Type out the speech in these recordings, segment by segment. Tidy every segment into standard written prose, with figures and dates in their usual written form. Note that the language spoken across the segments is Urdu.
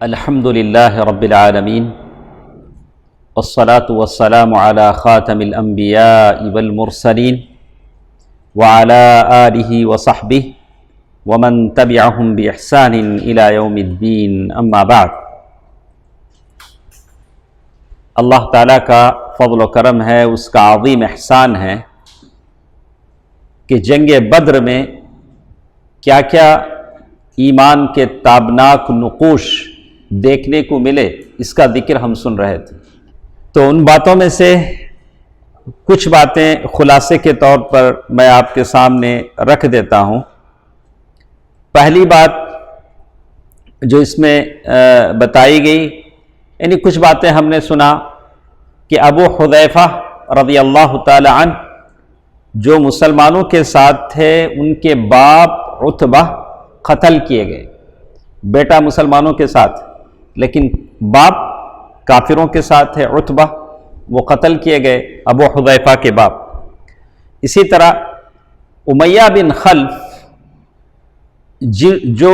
الحمد للہ رب العالمین والصلاة والسلام علی خاتم الانبیاء والمرسلین وعلی آلہ وصحبہ ومن تبعہم بإحسان الی یوم الدین اما بعد۔ اللہ تعالیٰ کا فضل و کرم ہے، اس کا عظیم احسان ہے کہ جنگ بدر میں کیا کیا ایمان کے تابناک نقوش دیکھنے کو ملے، اس کا ذکر ہم سن رہے تھے۔ تو ان باتوں میں سے کچھ باتیں خلاصے کے طور پر میں آپ کے سامنے رکھ دیتا ہوں۔ پہلی بات جو اس میں بتائی گئی، یعنی کچھ باتیں ہم نے سنا کہ ابو حذیفہ رضی اللہ تعالی عنہ جو مسلمانوں کے ساتھ تھے، ان کے باپ عتبہ قتل کیے گئے۔ بیٹا مسلمانوں کے ساتھ لیکن باپ کافروں کے ساتھ ہے، عتبہ، وہ قتل کیے گئے، ابو حذیفہ کے باپ۔ اسی طرح امیہ بن خلف جو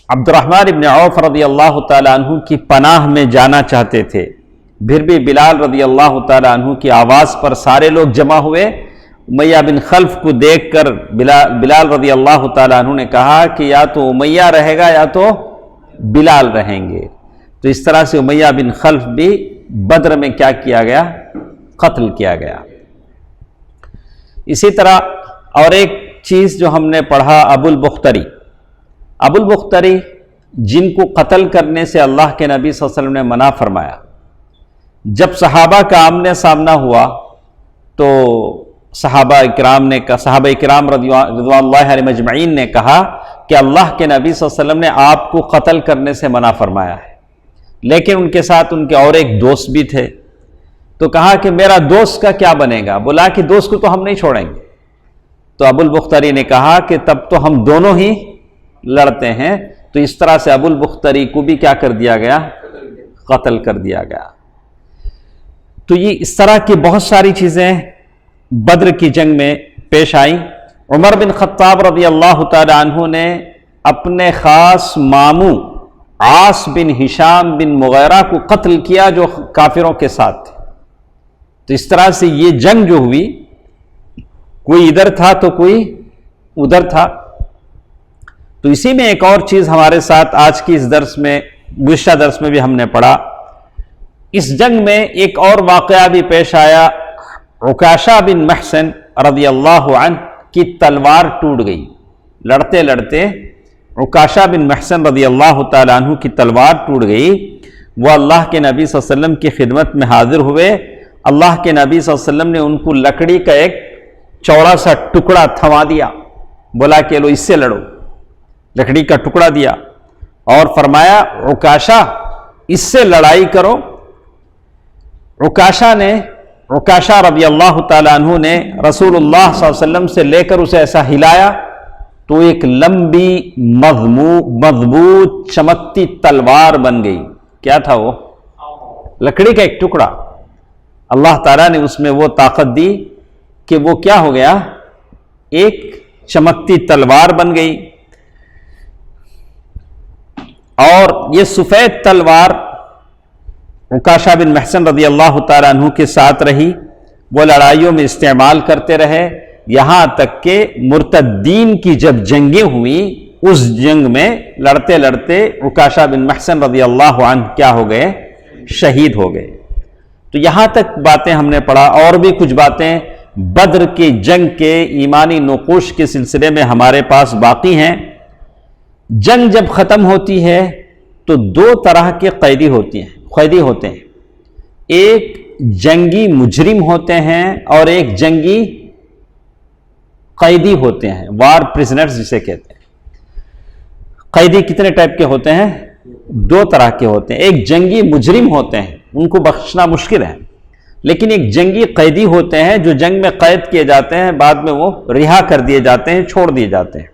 عبد الرحمن بن عوف رضی اللہ تعالیٰ عنہ کی پناہ میں جانا چاہتے تھے، پھر بھی بلال رضی اللہ تعالیٰ عنہ کی آواز پر سارے لوگ جمع ہوئے۔ امیہ بن خلف کو دیکھ کر بلال رضی اللہ تعالیٰ عنہ نے کہا کہ یا تو امیہ رہے گا یا تو بلال رہیں گے۔ تو اس طرح سے امیہ بن خلف بھی بدر میں کیا کیا گیا؟ قتل کیا گیا۔ اسی طرح اور ایک چیز جو ہم نے پڑھا، ابو البختری جن کو قتل کرنے سے اللہ کے نبی صلی اللہ علیہ وسلم نے منع فرمایا۔ جب صحابہ کا آمنے سامنا ہوا تو صحابہ اکرام رضوان اللہ علیہم اجمعین نے کہا کہ اللہ کے نبی صلی اللہ علیہ وسلم نے آپ کو قتل کرنے سے منع فرمایا ہے، لیکن ان کے ساتھ ان کے اور ایک دوست بھی تھے۔ تو کہا کہ میرا دوست کا کیا بنے گا؟ بولا کہ دوست کو تو ہم نہیں چھوڑیں گے۔ تو ابو البختری نے کہا کہ تب تو ہم دونوں ہی لڑتے ہیں۔ تو اس طرح سے ابو البختری کو بھی کیا کر دیا گیا؟ قتل کر دیا گیا۔ تو یہ اس طرح کی بہت ساری چیزیں بدر کی جنگ میں پیش آئیں۔ عمر بن خطاب رضی اللہ تعالی عنہ نے اپنے خاص ماموں عاص بن ہشام بن مغیرہ کو قتل کیا جو کافروں کے ساتھ تھے۔ تو اس طرح سے یہ جنگ جو ہوئی، کوئی ادھر تھا تو کوئی ادھر تھا۔ تو اسی میں ایک اور چیز ہمارے ساتھ آج کی اس درس میں، گزشتہ درس میں بھی ہم نے پڑھا، اس جنگ میں ایک اور واقعہ بھی پیش آیا۔ عکاشہ بن محصن رضی اللہ عنہ کی تلوار ٹوٹ گئی۔ لڑتے لڑتے عکاشہ بن محصن رضی اللہ تعالیٰ عنہ کی تلوار ٹوٹ گئی۔ وہ اللہ کے نبی صلی اللہ علیہ وسلم کی خدمت میں حاضر ہوئے۔ اللہ کے نبی صلی اللہ علیہ وسلم نے ان کو لکڑی کا ایک چوڑا سا ٹکڑا تھما دیا، بولا کہ لو اس سے لڑو، لکڑی کا ٹکڑا دیا اور فرمایا عکاشہ اس سے لڑائی کرو۔ عکاشہ رضی اللہ تعالیٰ عنہ نے رسول اللہ صلی اللہ علیہ وسلم سے لے کر اسے ایسا ہلایا تو ایک لمبی مضبوط چمکتی تلوار بن گئی۔ کیا تھا وہ؟ لکڑی کا ایک ٹکڑا۔ اللہ تعالیٰ نے اس میں وہ طاقت دی کہ وہ کیا ہو گیا؟ ایک چمکتی تلوار بن گئی۔ اور یہ سفید تلوار عکاشہ بن محصن رضی اللہ تعالیٰ عنہ کے ساتھ رہی، وہ لڑائیوں میں استعمال کرتے رہے، یہاں تک کہ مرتدین کی جب جنگیں ہوئیں، اس جنگ میں لڑتے لڑتے عکاشہ بن محصن رضی اللہ عنہ کیا ہو گئے؟ شہید ہو گئے۔ تو یہاں تک باتیں ہم نے پڑھا، اور بھی کچھ باتیں بدر کی جنگ کے ایمانی نقوش کے سلسلے میں ہمارے پاس باقی ہیں۔ جنگ جب ختم ہوتی ہے تو دو طرح کے قیدی ہوتے ہیں، ایک جنگی مجرم ہوتے ہیں اور ایک جنگی قیدی ہوتے ہیں، وار پرزنرز جسے کہتے ہیں۔ قیدی کتنے ٹائپ کے ہوتے ہیں؟ دو طرح کے ہوتے ہیں۔ ایک جنگی مجرم ہوتے ہیں، ان کو بخشنا مشکل ہے، لیکن ایک جنگی قیدی ہوتے ہیں جو جنگ میں قید کیے جاتے ہیں، بعد میں وہ رہا کر دیے جاتے ہیں، چھوڑ دیے جاتے ہیں۔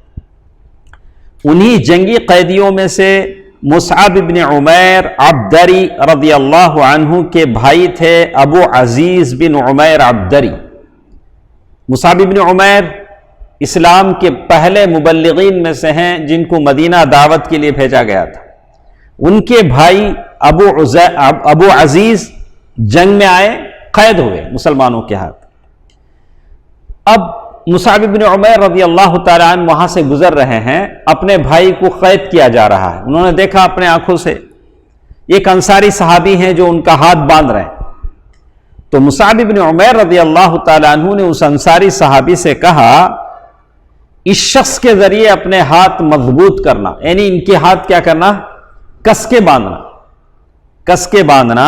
انہی جنگی قیدیوں میں سے مصعب بن عمیر عبدری رضی اللہ عنہ کے بھائی تھے ابو عزیز بن عمیر عبدری۔ مصعب بن عمیر اسلام کے پہلے مبلغین میں سے ہیں جن کو مدینہ دعوت کے لیے بھیجا گیا تھا۔ ان کے بھائی ابو عزیز جنگ میں آئے، قید ہوئے مسلمانوں کے ہاتھ۔ اب مصعب بن عمیر رضی اللہ تعالی عنہ وہاں سے گزر رہے ہیں، اپنے بھائی کو قید کیا جا رہا ہے۔ انہوں نے دیکھا اپنے آنکھوں سے، ایک انصاری صحابی ہیں جو ان کا ہاتھ باندھ رہے ہیں۔ تو مصعب بن عمیر رضی اللہ تعالی عنہ نے اس انصاری صحابی سے کہا، اس شخص کے ذریعے اپنے ہاتھ مضبوط کرنا، یعنی ان کے ہاتھ کیا کرنا، کس کے باندھنا، کس کے باندھنا۔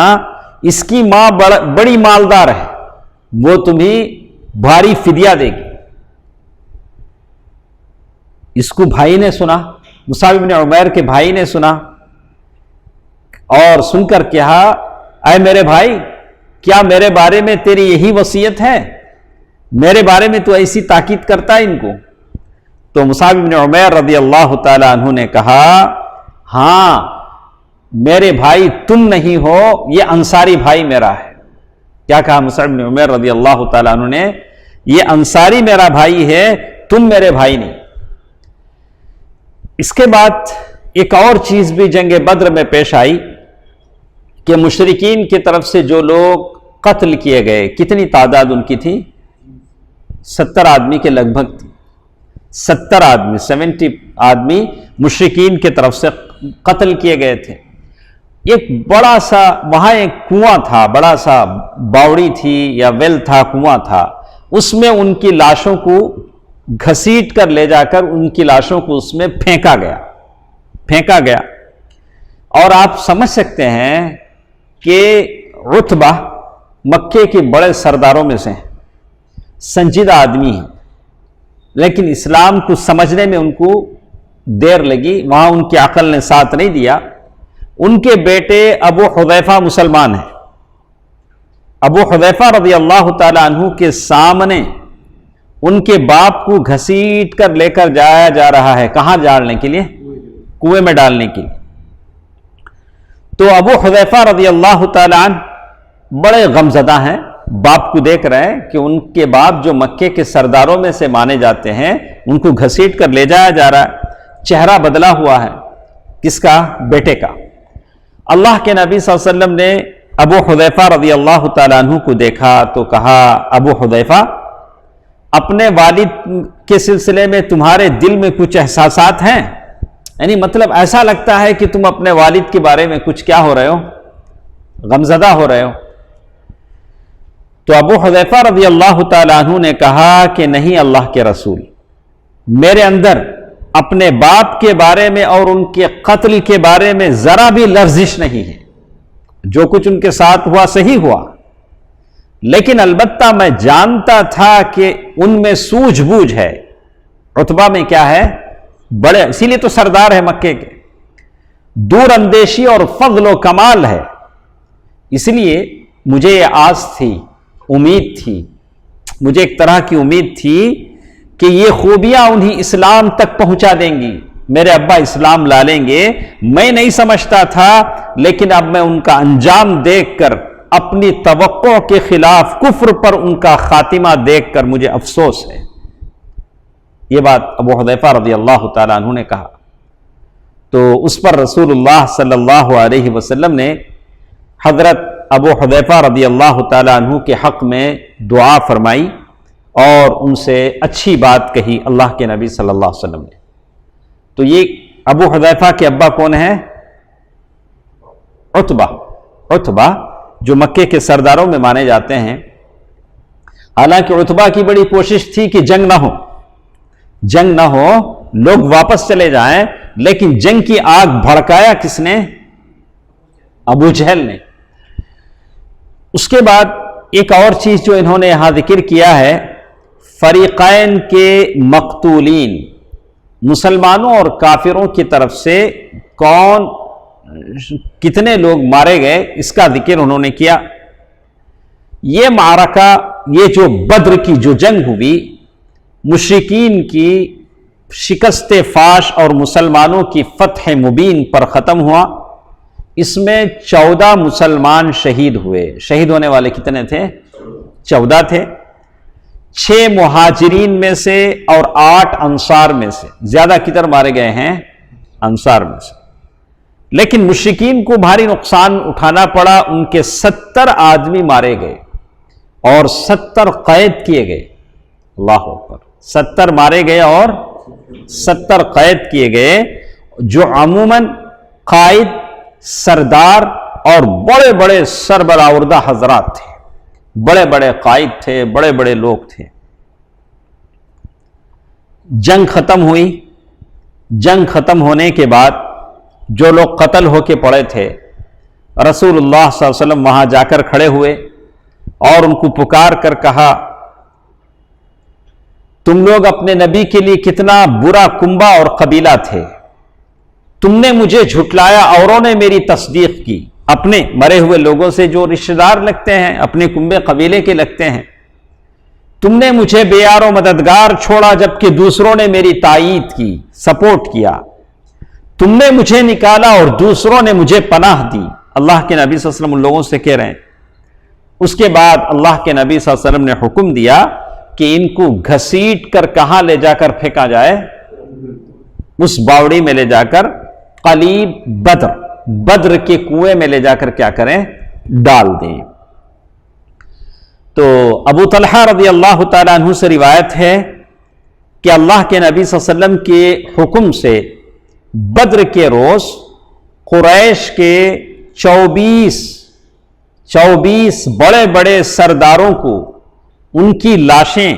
اس کی ماں بڑی مالدار ہے، وہ تمہیں بھاری فدیہ دے گی۔ اس کو بھائی نے سنا، مصعب بن عمیر کے بھائی نے سنا، اور سن کر کہا، اے میرے بھائی، کیا میرے بارے میں تیری یہی وصیت ہے؟ میرے بارے میں تو ایسی تاکید کرتا ہے ان کو؟ تو مصعب بن عمیر رضی اللہ تعالی عنہ نے کہا، ہاں میرے بھائی تم نہیں ہو، یہ انصاری بھائی میرا ہے۔ کیا کہا مصعب بن عمیر رضی اللہ تعالی عنہ نے؟ یہ انصاری میرا بھائی ہے، تم میرے بھائی نہیں۔ اس کے بعد ایک اور چیز بھی جنگ بدر میں پیش آئی کہ مشرکین کی طرف سے جو لوگ قتل کیے گئے، کتنی تعداد ان کی تھی؟ 70 آدمی کے لگ بھگ تھی۔ 70 آدمی، 70 آدمی مشرکین کی طرف سے قتل کیے گئے تھے۔ ایک بڑا سا وہاں ایک کنواں تھا، بڑا سا باوڑی تھی یا ویل تھا، کنواں تھا، اس میں ان کی لاشوں کو گھسیٹ کر لے جا کر ان کی لاشوں کو اس میں پھینکا گیا۔ اور آپ سمجھ سکتے ہیں کہ عتبہ مکے کے بڑے سرداروں میں سے ہیں، سنجیدہ آدمی ہیں، لیکن اسلام کو سمجھنے میں ان کو دیر لگی، وہاں ان کی عقل نے ساتھ نہیں دیا۔ ان کے بیٹے ابو حذیفہ مسلمان ہیں۔ ابو حذیفہ رضی اللہ تعالی عنہ کے سامنے ان کے باپ کو گھسیٹ کر لے کر جایا جا رہا ہے، کہاں ڈالنے کے لیے؟ کنویں میں ڈالنے کے لیے۔ تو ابو حذیفہ رضی اللہ تعالی عنہ بڑے غمزدہ ہیں، باپ کو دیکھ رہے ہیں کہ ان کے باپ جو مکے کے سرداروں میں سے مانے جاتے ہیں، ان کو گھسیٹ کر لے جایا جا رہا ہے۔ چہرہ بدلا ہوا ہے، کس کا؟ بیٹے کا۔ اللہ کے نبی صلی اللہ علیہ وسلم نے ابو حذیفہ رضی اللہ تعالیٰ عنہ کو دیکھا تو کہا، ابو حذیفہ، اپنے والد کے سلسلے میں تمہارے دل میں کچھ احساسات ہیں؟ یعنی مطلب ایسا لگتا ہے کہ تم اپنے والد کے بارے میں کچھ کیا ہو رہے ہو؟ غمزدہ ہو رہے ہو۔ تو ابو حذیفہ رضی اللہ تعالیٰ عنہ نے کہا کہ نہیں اللہ کے رسول، میرے اندر اپنے باپ کے بارے میں اور ان کے قتل کے بارے میں ذرا بھی لرزش نہیں ہے، جو کچھ ان کے ساتھ ہوا صحیح ہوا، لیکن البتہ میں جانتا تھا کہ ان میں سوجھ بوجھ ہے، عتبہ میں کیا ہے؟ بڑے، اسی لیے تو سردار ہے مکے کے، دور اندیشی اور فضل و کمال ہے۔ اس لیے مجھے یہ آس تھی، امید تھی، مجھے ایک طرح کی امید تھی کہ یہ خوبیاں انہیں اسلام تک پہنچا دیں گی، میرے ابا اسلام لا لیں گے۔ میں نہیں سمجھتا تھا، لیکن اب میں ان کا انجام دیکھ کر، اپنی توقع کے خلاف کفر پر ان کا خاتمہ دیکھ کر مجھے افسوس ہے۔ یہ بات ابو حذیفہ رضی اللہ تعالیٰ عنہ نے کہا۔ تو اس پر رسول اللہ صلی اللہ علیہ وسلم نے حضرت ابو حذیفہ رضی اللہ تعالیٰ عنہ کے حق میں دعا فرمائی اور ان سے اچھی بات کہی اللہ کے نبی صلی اللہ علیہ وسلم نے۔ تو یہ ابو حذیفہ کے ابا کون ہیں؟ عتبہ جو مکے کے سرداروں میں مانے جاتے ہیں۔ حالانکہ عتبہ کی بڑی کوشش تھی کہ جنگ نہ ہو، لوگ واپس چلے جائیں، لیکن جنگ کی آگ بھڑکایا کس نے؟ ابو جہل نے۔ اس کے بعد ایک اور چیز جو انہوں نے یہاں ذکر کیا ہے، فریقین کے مقتولین، مسلمانوں اور کافروں کی طرف سے کتنے لوگ مارے گئے، اس کا ذکر انہوں نے کیا۔ یہ معرکہ، یہ جو بدر کی جو جنگ ہوئی، مشرکین کی شکست فاش اور مسلمانوں کی فتح مبین پر ختم ہوا۔ اس میں 14 مسلمان شہید ہوئے۔ شہید ہونے والے کتنے تھے؟ 14 تھے۔ 6 مہاجرین میں سے اور 8 انصار میں سے۔ زیادہ کدھر مارے گئے ہیں؟ انصار میں سے۔ لیکن مشرکین کو بھاری نقصان اٹھانا پڑا، ان کے 70 آدمی مارے گئے اور 70 قید کیے گئے۔ اللہ اکبر، 70 مارے گئے اور 70 قید کیے گئے، جو عموماً قائد، سردار اور بڑے بڑے سربراہ حضرات تھے، بڑے بڑے قائد تھے، بڑے بڑے لوگ تھے۔ جنگ ختم ہوئی، جنگ ختم ہونے کے بعد جو لوگ قتل ہو کے پڑے تھے، رسول اللہ صلی اللہ علیہ وسلم وہاں جا کر کھڑے ہوئے اور ان کو پکار کر کہا، تم لوگ اپنے نبی کے لیے کتنا برا کنبہ اور قبیلہ تھے، تم نے مجھے جھٹلایا، اوروں نے میری تصدیق کی، اپنے مرے ہوئے لوگوں سے جو رشتہ دار لگتے ہیں، اپنے کنبے قبیلے کے لگتے ہیں، تم نے مجھے بے یار و مددگار چھوڑا جبکہ دوسروں نے میری تائید کی، سپورٹ کیا، تم نے مجھے نکالا اور دوسروں نے مجھے پناہ دی۔ اللہ کے نبی صلی اللہ علیہ وسلم ان لوگوں سے کہہ رہے ہیں۔ اس کے بعد اللہ کے نبی صلی اللہ علیہ وسلم نے حکم دیا کہ ان کو گھسیٹ کر کہاں لے جا کر پھینکا جائے؟ اس باوڑی میں لے جا کر قلیب بدر کے کنویں میں لے جا کر کیا کریں؟ ڈال دیں۔ تو ابو طلحہ رضی اللہ تعالیٰ عنہ سے روایت ہے کہ اللہ کے نبی صلی اللہ علیہ وسلم کے حکم سے بدر کے روز قریش کے 24 بڑے بڑے سرداروں کو ان کی لاشیں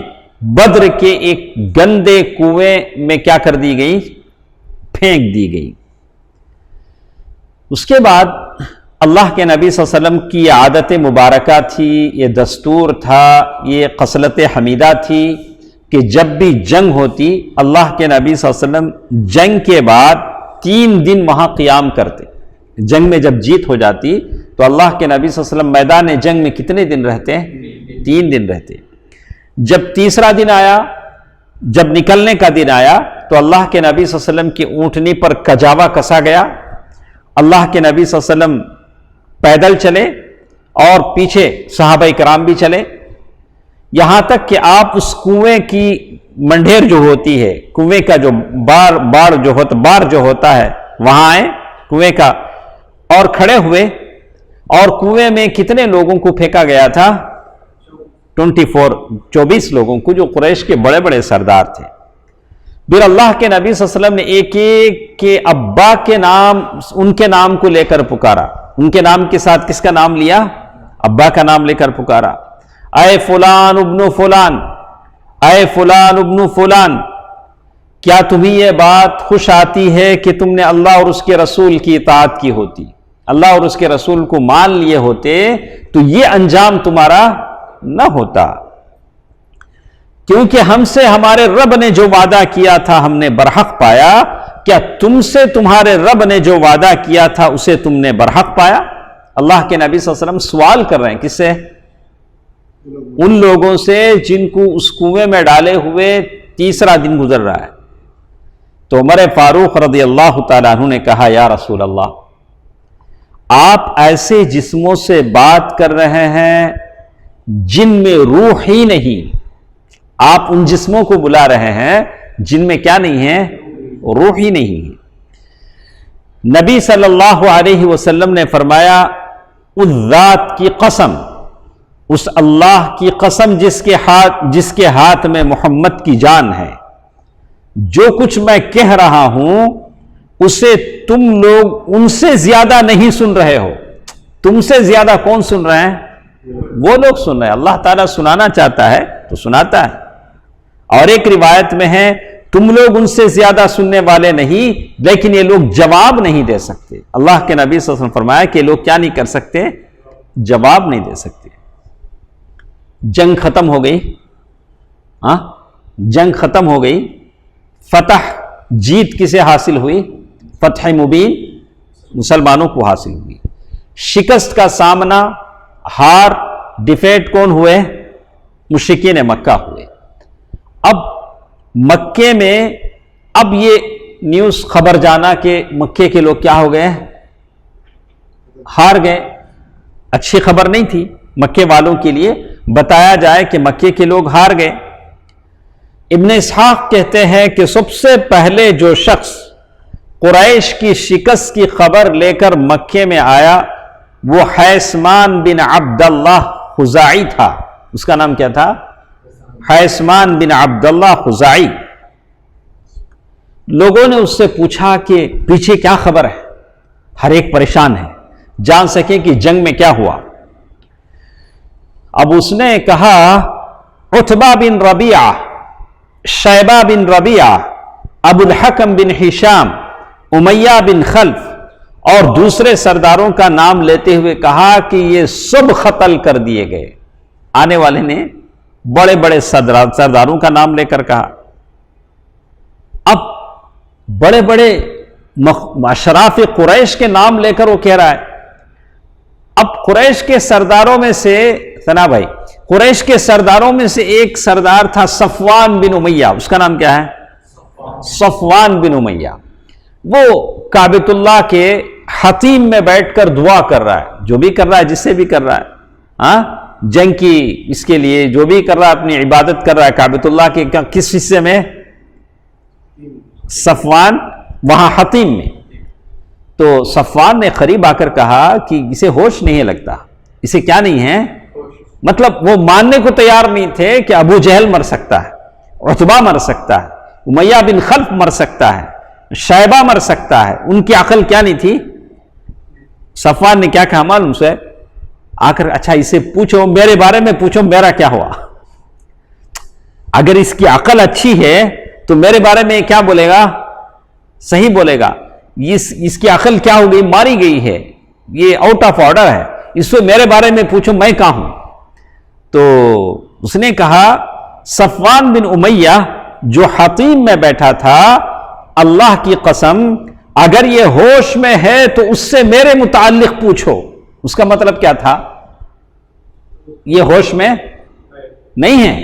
بدر کے ایک گندے کنویں میں کیا کر دی گئی؟ پھینک دی گئی۔ اس کے بعد اللہ کے نبی صلی اللہ علیہ وسلم کی یہ عادت مبارکہ تھی، یہ دستور تھا، یہ خصلت حمیدہ تھی کہ جب بھی جنگ ہوتی اللہ کے نبی صلی اللہ علیہ وسلم جنگ کے بعد 3 دن وہاں قیام کرتے۔ جنگ میں جب جیت ہو جاتی تو اللہ کے نبی صلی اللہ علیہ وسلم میدان جنگ میں کتنے دن رہتے؟ 3 دن رہتے۔ جب تیسرا دن آیا، جب نکلنے کا دن آیا تو اللہ کے نبی صلی اللہ علیہ وسلم کی اونٹنی پر کجاوا کسا گیا، اللہ کے نبی صلی اللہ علیہ وسلم پیدل چلے اور پیچھے صحابہ کرام بھی چلے، یہاں تک کہ آپ اس کنویں کی منڈھیر جو ہوتی ہے، کنویں کا جو بار جو ہوتا ہے وہاں آئے کنویں کا، اور کھڑے ہوئے، اور کنویں میں کتنے لوگوں کو پھینکا گیا تھا؟ 24 لوگوں کو، جو قریش کے بڑے بڑے سردار تھے۔ پھر اللہ کے نبی صلی اللہ علیہ وسلم نے ایک ایک کے ابا کے نام، ان کے نام کو لے کر پکارا، ان کے نام کے ساتھ کس کا نام لیا؟ ابا کا نام لے کر پکارا، اے فلان ابن فلان، اے فلان ابن فلان، کیا تمہیں یہ بات خوش آتی ہے کہ تم نے اللہ اور اس کے رسول کی اطاعت کی ہوتی، اللہ اور اس کے رسول کو مان لیے ہوتے تو یہ انجام تمہارا نہ ہوتا، کیونکہ ہم سے ہمارے رب نے جو وعدہ کیا تھا ہم نے برحق پایا، کیا تم سے تمہارے رب نے جو وعدہ کیا تھا اسے تم نے برحق پایا؟ اللہ کے نبی صلی اللہ علیہ وسلم سوال کر رہے ہیں، کس سے؟ ان لوگوں سے جن کو اس کنویں میں ڈالے ہوئے تیسرا دن گزر رہا ہے۔ تو عمر فاروق رضی اللہ تعالیٰ عنہ نے کہا، یا رسول اللہ، آپ ایسے جسموں سے بات کر رہے ہیں جن میں روح ہی نہیں، آپ ان جسموں کو بلا رہے ہیں جن میں کیا نہیں ہے؟ روح ہی نہیں ہے۔ نبی صلی اللہ علیہ وسلم نے فرمایا، اس ذات کی قسم، اس اللہ کی قسم جس کے ہاتھ میں محمد کی جان ہے، جو کچھ میں کہہ رہا ہوں اسے تم لوگ ان سے زیادہ نہیں سن رہے ہو۔ تم سے زیادہ کون سن رہے ہیں؟ وہ لوگ سن رہے ہیں۔ اللہ تعالیٰ سنانا چاہتا ہے تو سناتا ہے۔ اور ایک روایت میں ہے، تم لوگ ان سے زیادہ سننے والے نہیں، لیکن یہ لوگ جواب نہیں دے سکتے۔ اللہ کے نبی صلی اللہ علیہ وسلم فرمایا کہ لوگ کیا نہیں کر سکتے؟ جواب نہیں دے سکتے۔ جنگ ختم ہو گئی، جنگ ختم ہو گئی، فتح، جیت کسے حاصل ہوئی؟ فتح مبین مسلمانوں کو حاصل ہوئی۔ شکست کا سامنا، ہار، ڈیفیٹ کون ہوئے؟ مشرکین مکہ ہوئے۔ اب مکے میں اب یہ نیوز خبر جانا کہ مکے کے لوگ کیا ہو گئے؟ ہار گئے۔ اچھی خبر نہیں تھی مکے والوں کے لیے، بتایا جائے کہ مکے کے لوگ ہار گئے۔ ابن اسحاق کہتے ہیں کہ سب سے پہلے جو شخص قریش کی شکست کی خبر لے کر مکے میں آیا، وہ حیثمان بن عبداللہ خزاعی تھا. اس کا نام کیا تھا؟ حیثمان بن عبداللہ خزاعی. لوگوں نے اس سے پوچھا کہ پیچھے کیا خبر ہے، ہر ایک پریشان ہے، جان سکے کہ جنگ میں کیا ہوا. اب اس نے کہا عتبہ بن ربیعہ، شیبہ بن ربیعہ، ابو الحکم بن ہشام، امیہ بن خلف اور دوسرے سرداروں کا نام لیتے ہوئے کہا کہ یہ سب قتل کر دیے گئے. آنے والے نے بڑے بڑے سرداروں کا نام لے کر کہا. اب بڑے بڑے اشراف قریش کے نام لے کر وہ کہہ رہا ہے. اب قریش کے سرداروں میں سے ثنا بھائی، قریش کے سرداروں میں سے ایک سردار تھا صفوان بن امیہ. اس کا نام کیا ہے؟ صفوان بن امیہ. وہ کعبۃ اللہ کے حتیم میں بیٹھ کر دعا کر رہا ہے، جو بھی کر رہا ہے، جس سے بھی کر رہا ہے، جنگ کی اس کے لیے جو بھی کر رہا ہے، اپنی عبادت کر رہا ہے کعبۃ اللہ کے کس حصے میں؟ صفوان وہاں حتیم میں. تو صفوان نے قریب آ کر کہا کہ اسے ہوش نہیں لگتا، اسے کیا نہیں ہے؟ مطلب وہ ماننے کو تیار نہیں تھے کہ ابو جہل مر سکتا ہے، عتبہ مر سکتا ہے، امیہ بن خلف مر سکتا ہے، شیبہ مر سکتا ہے. ان کی عقل کیا نہیں تھی؟ صفوان نے کیا کہا معلوم سے آ کر، اچھا اسے پوچھو، میرے بارے میں پوچھو میرا کیا ہوا. اگر اس کی عقل اچھی ہے تو میرے بارے میں کیا بولے گا؟ صحیح بولے گا. اس کی عقل کیا ہو گئی؟ ماری گئی ہے، یہ آؤٹ آف آرڈر ہے، اس سے میرے بارے میں پوچھو میں کہاں ہوں. تو اس نے کہا صفوان بن امیہ جو حتیم میں بیٹھا تھا، اللہ کی قسم اگر یہ ہوش میں ہے تو اس سے میرے متعلق پوچھو. اس کا مطلب کیا تھا؟ یہ ہوش میں نہیں ہے.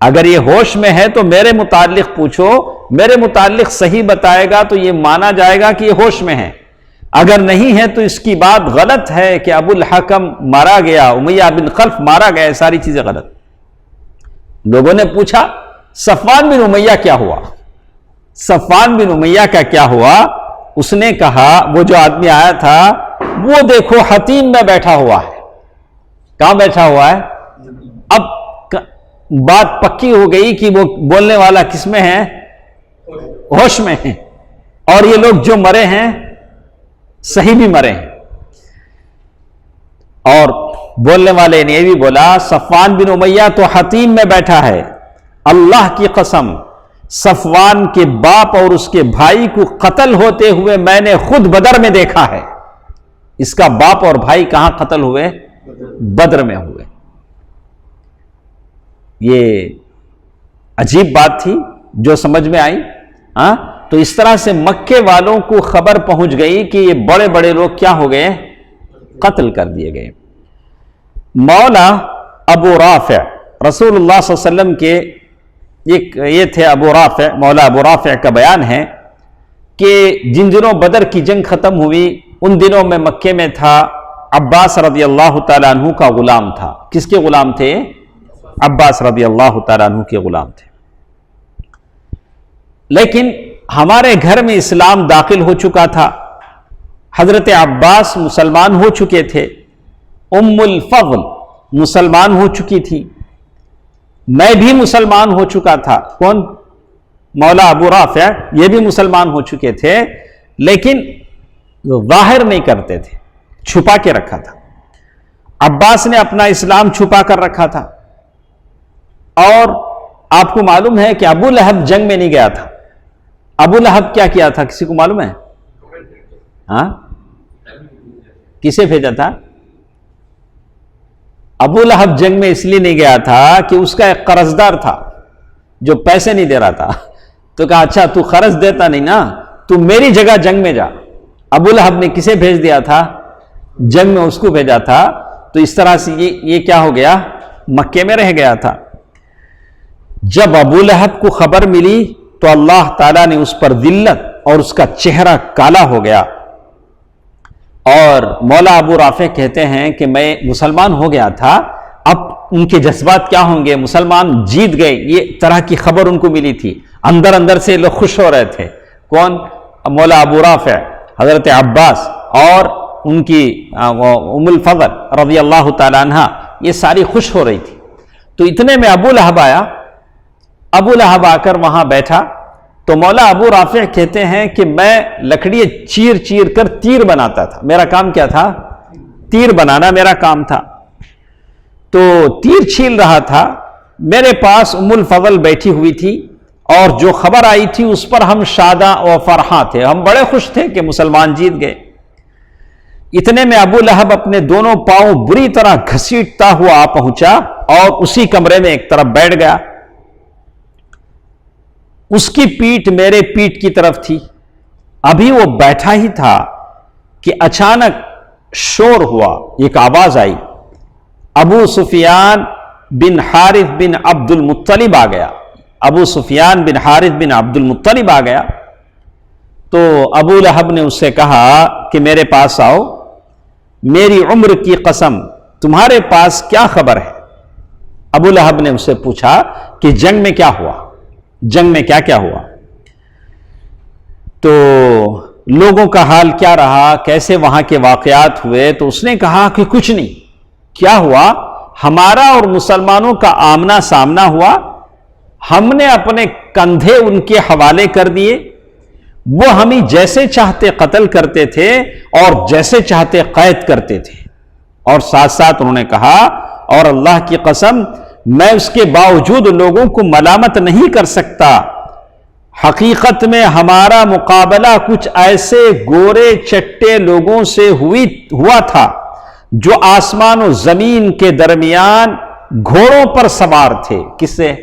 اگر یہ ہوش میں ہے تو میرے متعلق پوچھو، میرے متعلق صحیح بتائے گا تو یہ مانا جائے گا کہ یہ ہوش میں ہے. اگر نہیں ہے تو اس کی بات غلط ہے کہ ابو الحکم مارا گیا، امیہ بن خلف مارا گیا، ساری چیزیں غلط. لوگوں نے پوچھا صفوان بن امیہ کیا ہوا؟ صفوان بن امیہ کا کیا ہوا؟ اس نے کہا وہ جو آدمی آیا تھا وہ دیکھو حتیم میں بیٹھا ہوا ہے. کہاں بیٹھا ہوا ہے؟ اب بات پکی ہو گئی کہ وہ بولنے والا کس میں ہے؟ ہوش میں ہے. اور یہ لوگ جو مرے ہیں صحیح بھی مرے ہیں. اور بولنے والے نے یہ بھی بولا صفوان بن امیہ تو حتیم میں بیٹھا ہے، اللہ کی قسم صفوان کے باپ اور اس کے بھائی کو قتل ہوتے ہوئے میں نے خود بدر میں دیکھا ہے. اس کا باپ اور بھائی کہاں قتل ہوئے؟ بدر میں ہوئے. یہ عجیب بات تھی جو سمجھ میں آئی. تو اس طرح سے مکے والوں کو خبر پہنچ گئی کہ یہ بڑے بڑے لوگ کیا ہو گئے؟ قتل کر دیے گئے. مولا ابو رافع رسول اللہ صلی اللہ علیہ وسلم کے یہ تھے ابو رافع، مولا ابو رافع کا بیان ہے کہ جن دنوں بدر کی جنگ ختم ہوئی ان دنوں میں مکے میں تھا عباس رضی اللہ تعالیٰ عنہ کا غلام تھا. کس کے غلام تھے؟ عباس رضی اللہ تعالیٰ عنہ کے غلام تھے. لیکن ہمارے گھر میں اسلام داخل ہو چکا تھا. حضرت عباس مسلمان ہو چکے تھے، ام الفضل مسلمان ہو چکی تھی، میں بھی مسلمان ہو چکا تھا. کون؟ مولا ابو رافع. یہ بھی مسلمان ہو چکے تھے لیکن ظاہر نہیں کرتے تھے، چھپا کے رکھا تھا. عباس نے اپنا اسلام چھپا کر رکھا تھا. اور آپ کو معلوم ہے کہ ابو لہب جنگ میں نہیں گیا تھا. ابو لہب کیا کیا تھا؟ کسی کو معلوم ہے؟ کسے بھیجا تھا؟ ابو لہب جنگ میں اس لیے نہیں گیا تھا کہ اس کا ایک قرضدار تھا جو پیسے نہیں دے رہا تھا. تو کہا اچھا تو قرض دیتا نہیں نا، تو میری جگہ جنگ میں جا. ابو لہب نے کسے بھیج دیا تھا؟ جنگ میں اس کو بھیجا تھا. تو اس طرح سے یہ کیا ہو گیا؟ مکے میں رہ گیا تھا. جب ابو لہب کو خبر ملی تو اللہ تعالیٰ نے اس پر ذلت اور اس کا چہرہ کالا ہو گیا. اور مولا ابو رافع کہتے ہیں کہ میں مسلمان ہو گیا تھا. اب ان کے جذبات کیا ہوں گے؟ مسلمان جیت گئے، یہ طرح کی خبر ان کو ملی تھی. اندر اندر سے لوگ خوش ہو رہے تھے. کون؟ مولا ابو رافع، حضرت عباس اور ان کی ام الفضل رضی اللہ تعالی عنہ، یہ ساری خوش ہو رہی تھی. تو اتنے میں ابو لہب آیا. ابو لہب آ کر وہاں بیٹھا تو مولا ابو رافع کہتے ہیں کہ میں لکڑی چیر چیر کر تیر بناتا تھا. میرا کام کیا تھا؟ تیر بنانا میرا کام تھا. تو تیر چھیل رہا تھا، میرے پاس ام الفضل بیٹھی ہوئی تھی، اور جو خبر آئی تھی اس پر ہم شاداں و فرحاں تھے، ہم بڑے خوش تھے کہ مسلمان جیت گئے. اتنے میں ابو لہب اپنے دونوں پاؤں بری طرح گھسیٹتا ہوا آ پہنچا اور اسی کمرے میں ایک طرف بیٹھ گیا. اس کی پیٹھ میرے پیٹھ کی طرف تھی. ابھی وہ بیٹھا ہی تھا کہ اچانک شور ہوا، ایک آواز آئی. ابو سفیان بن حارث بن عبد المطلب آ گیا. ابو سفیان بن حارث بن عبد المطلب آ گیا. تو ابو لہب نے اس سے کہا کہ میرے پاس آؤ، میری عمر کی قسم تمہارے پاس کیا خبر ہے؟ ابو لہب نے اس سے پوچھا کہ جنگ میں کیا ہوا، جنگ میں کیا کیا ہوا، تو لوگوں کا حال کیا رہا، کیسے وہاں کے واقعات ہوئے. تو اس نے کہا کہ کچھ نہیں. کیا ہوا؟ ہمارا اور مسلمانوں کا آمنا سامنا ہوا، ہم نے اپنے کندھے ان کے حوالے کر دیے، وہ ہمیں جیسے چاہتے قتل کرتے تھے اور جیسے چاہتے قید کرتے تھے. اور ساتھ ساتھ انہوں نے کہا اور اللہ کی قسم میں اس کے باوجود لوگوں کو ملامت نہیں کر سکتا، حقیقت میں ہمارا مقابلہ کچھ ایسے گورے چٹے لوگوں سے ہوا تھا جو آسمان و زمین کے درمیان گھوڑوں پر سوار تھے. کس سے؟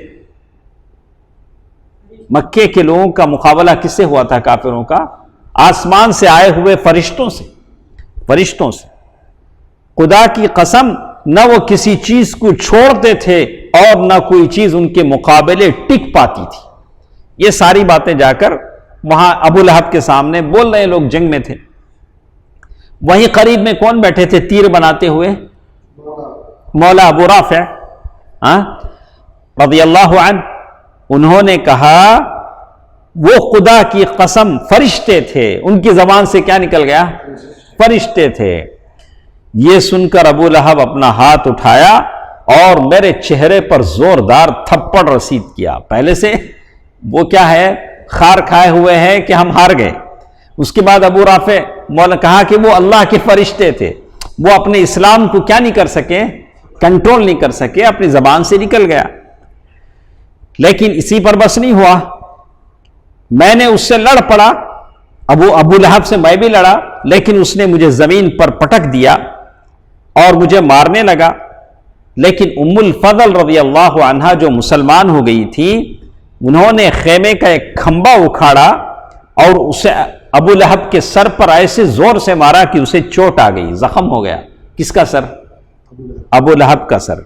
مکے کے لوگوں کا مقابلہ کس سے ہوا تھا؟ کافروں کا آسمان سے آئے ہوئے فرشتوں سے. فرشتوں سے. خدا کی قسم نہ وہ کسی چیز کو چھوڑتے تھے اور نہ کوئی چیز ان کے مقابلے ٹک پاتی تھی. یہ ساری باتیں جا کر وہاں ابو لہب کے سامنے بول رہے لوگ جنگ میں تھے. وہیں قریب میں کون بیٹھے تھے تیر بناتے ہوئے؟ مولا ابو رافع رضی اللہ عنہ. انہوں نے کہا وہ خدا کی قسم فرشتے تھے. ان کی زبان سے کیا نکل گیا؟ فرشتے تھے. یہ سن کر ابو لہب اپنا ہاتھ اٹھایا اور میرے چہرے پر زوردار تھپڑ رسید کیا. پہلے سے وہ کیا ہے؟ خار کھائے ہوئے ہیں کہ ہم ہار گئے. اس کے بعد ابو رافع مولا کہا کہ وہ اللہ کے فرشتے تھے، وہ اپنے اسلام کو کیا نہیں کر سکے؟ کنٹرول نہیں کر سکے، اپنی زبان سے نکل گیا. لیکن اسی پر بس نہیں ہوا، میں نے اس سے لڑ پڑا. ابو لہب سے میں بھی لڑا، لیکن اس نے مجھے زمین پر پٹک دیا اور مجھے مارنے لگا. لیکن ام الفضل رضی اللہ عنہا جو مسلمان ہو گئی تھی، انہوں نے خیمے کا ایک کھمبا اکھاڑا اور اسے ابو لہب کے سر پر ایسے زور سے مارا کہ اسے چوٹ آ گئی، زخم ہو گیا. کس کا سر؟ ابو لہب کا سر.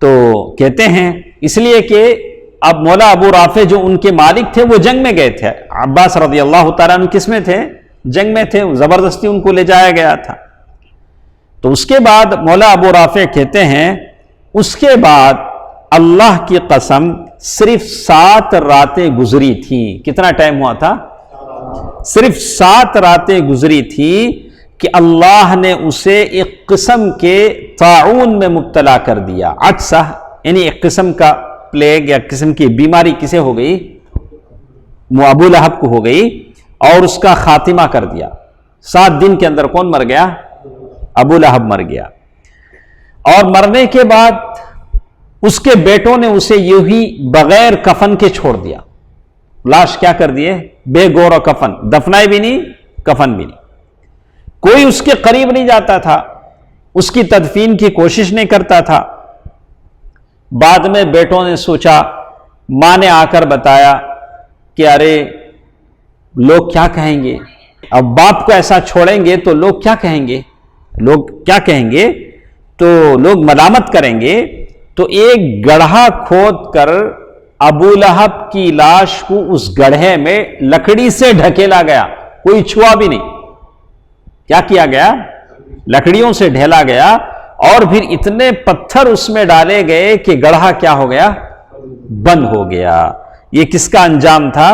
تو کہتے ہیں اس لیے کہ اب مولا ابو رافع جو ان کے مالک تھے وہ جنگ میں گئے تھے. عباس رضی اللہ تعالیٰ عنہ کس میں تھے؟ جنگ میں تھے. زبردستی ان کو لے جایا گیا تھا. تو اس کے بعد مولا ابو رافع کہتے ہیں اس کے بعد اللہ کی قسم صرف 7 راتیں گزری تھیں. کتنا ٹائم ہوا تھا؟ صرف 7 راتیں گزری تھی کہ اللہ نے اسے ایک قسم کے طاعون میں مبتلا کر دیا. عطسہ یعنی ایک قسم کا پلیگ یا قسم کی بیماری کسے ہو گئی؟ ابو لہب کو ہو گئی اور اس کا خاتمہ کر دیا. 7 دن کے اندر کون مر گیا؟ ابو لہب مر گیا. اور مرنے کے بعد اس کے بیٹوں نے اسے یوں ہی بغیر کفن کے چھوڑ دیا. لاش کیا کر دیے؟ بے گور و کفن. دفنائے بھی نہیں، کفن بھی نہیں. کوئی اس کے قریب نہیں جاتا تھا، اس کی تدفین کی کوشش نہیں کرتا تھا. بعد میں بیٹوں نے سوچا، ماں نے آ کر بتایا کہ ارے لوگ کیا کہیں گے، اب باپ کو ایسا چھوڑیں گے تو لوگ کیا کہیں گے، لوگ کیا کہیں گے، تو لوگ ملامت کریں گے. تو ایک گڑھا کھود کر ابو لہب کی لاش کو اس گڑھے میں لکڑی سے ڈھکیلا گیا، کوئی چھوا بھی نہیں. کیا کیا گیا؟ لکڑیوں سے ڈھیلا گیا اور پھر اتنے پتھر اس میں ڈالے گئے کہ گڑھا کیا ہو گیا؟ بند ہو گیا. یہ کس کا انجام تھا؟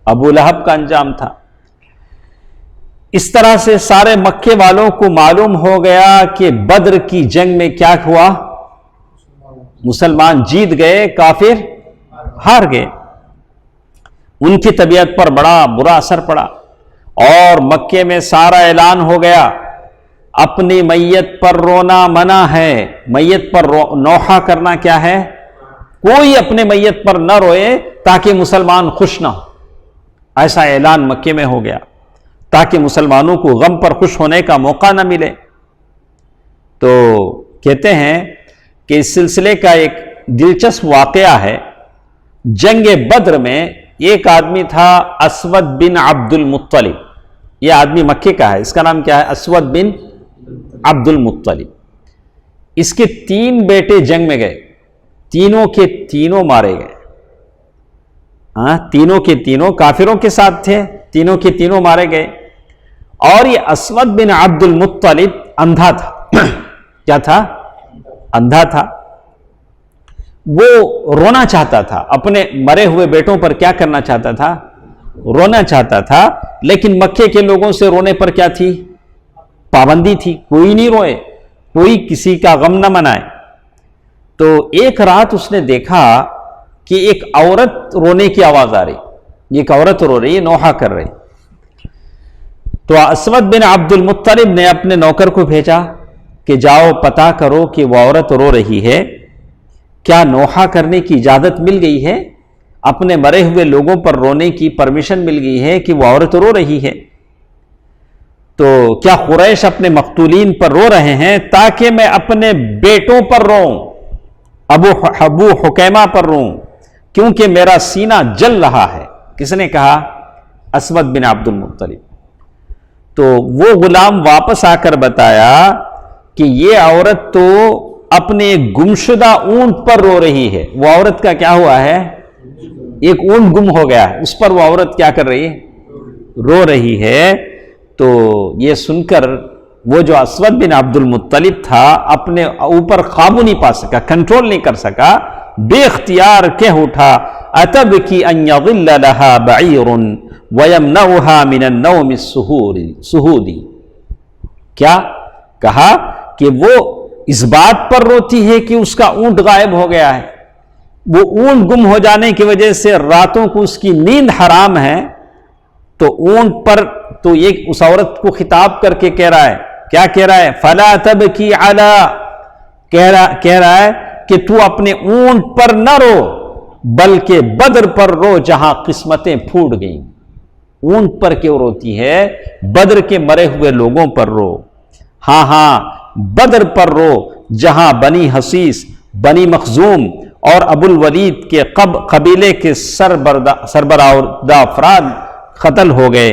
ابو لہب کا انجام تھا۔ اس طرح سے سارے مکے والوں کو معلوم ہو گیا کہ بدر کی جنگ میں کیا ہوا، مسلمان جیت گئے، کافر ہار گئے۔ ان کی طبیعت پر بڑا برا اثر پڑا اور مکے میں سارا اعلان ہو گیا اپنی میت پر رونا منع ہے، میت پر نوحہ کرنا کیا ہے، کوئی اپنے میت پر نہ روئے تاکہ مسلمان خوش نہ ہو، ایسا اعلان مکے میں ہو گیا تاکہ مسلمانوں کو غم پر خوش ہونے کا موقع نہ ملے۔ تو کہتے ہیں کہ اس سلسلے کا ایک دلچسپ واقعہ ہے، جنگ بدر میں ایک آدمی تھا اسود بن عبد المطلب، یہ آدمی مکے کا ہے، اس کا نام کیا ہے، اسود بن عبد المطلب۔ اس کے 3 بیٹے جنگ میں گئے، تینوں کے تینوں مارے گئے، تینوں کے تینوں کافروں کے ساتھ تھے، تینوں کے تینوں مارے گئے۔ اور یہ اسود بن عبد المطلب اندھا تھا، کیا تھا، اندھا تھا۔ وہ رونا چاہتا تھا، اپنے مرے ہوئے بیٹوں پر کیا کرنا چاہتا تھا، رونا چاہتا تھا، لیکن مکے کے لوگوں سے رونے پر کیا تھی، پابندی تھی، کوئی نہیں روئے، کوئی کسی کا غم نہ منائے۔ تو ایک رات اس نے دیکھا کہ ایک عورت رونے کی آواز آ رہی، ایک عورت رو رہی ہے، نوحہ کر رہی۔ تو اسود بن عبد المطلب نے اپنے نوکر کو بھیجا کہ جاؤ پتہ کرو کہ وہ عورت رو رہی ہے، کیا نوحہ کرنے کی اجازت مل گئی ہے، اپنے مرے ہوئے لوگوں پر رونے کی پرمیشن مل گئی ہے کہ وہ عورت رو رہی ہے؟ تو کیا قریش اپنے مقتولین پر رو رہے ہیں تاکہ میں اپنے بیٹوں پر روؤں، ابو حکیمہ پر روؤں، کیونکہ میرا سینہ جل رہا ہے؟ کس نے کہا؟ اسود بن عبد المطلب۔ تو وہ غلام واپس آ کر بتایا کہ یہ عورت تو اپنے گمشدہ اونٹ پر رو رہی ہے۔ وہ عورت کا کیا ہوا ہے؟ ایک اونٹ گم ہو گیا ہے، اس پر وہ عورت کیا کر رہی ہے؟ رو رہی ہے۔ تو یہ سن کر وہ جو اسود بن عبد المطلب تھا اپنے اوپر قابو نہیں پا سکا، کنٹرول نہیں کر سکا، بے اختیار کہہ اٹھا اتبکی ان یظل لها بعیر ویمنعها من النوم السہودی۔ کیا کہا کہ وہ اس بات پر روتی ہے کہ اس کا اونٹ غائب ہو گیا ہے، وہ اونٹ گم ہو جانے کی وجہ سے راتوں کو اس کی نیند حرام ہے۔ تو اونٹ پر تو یہ اس عورت کو خطاب کر کے کہہ رہا ہے، کیا کہہ رہا ہے؟ فلا تبکی علی، کہہ رہا ہے کہ تو اپنے اونٹ پر نہ رو بلکہ بدر پر رو جہاں قسمتیں پھوٹ گئیں۔ اونٹ پر کیوں روتی ہے؟ بدر کے مرے ہوئے لوگوں پر رو، ہاں بدر پر رو جہاں بنی حسیس، بنی مخزوم اور ابو الولید کے قبیلے کے سربراہ افراد قتل ہو گئے۔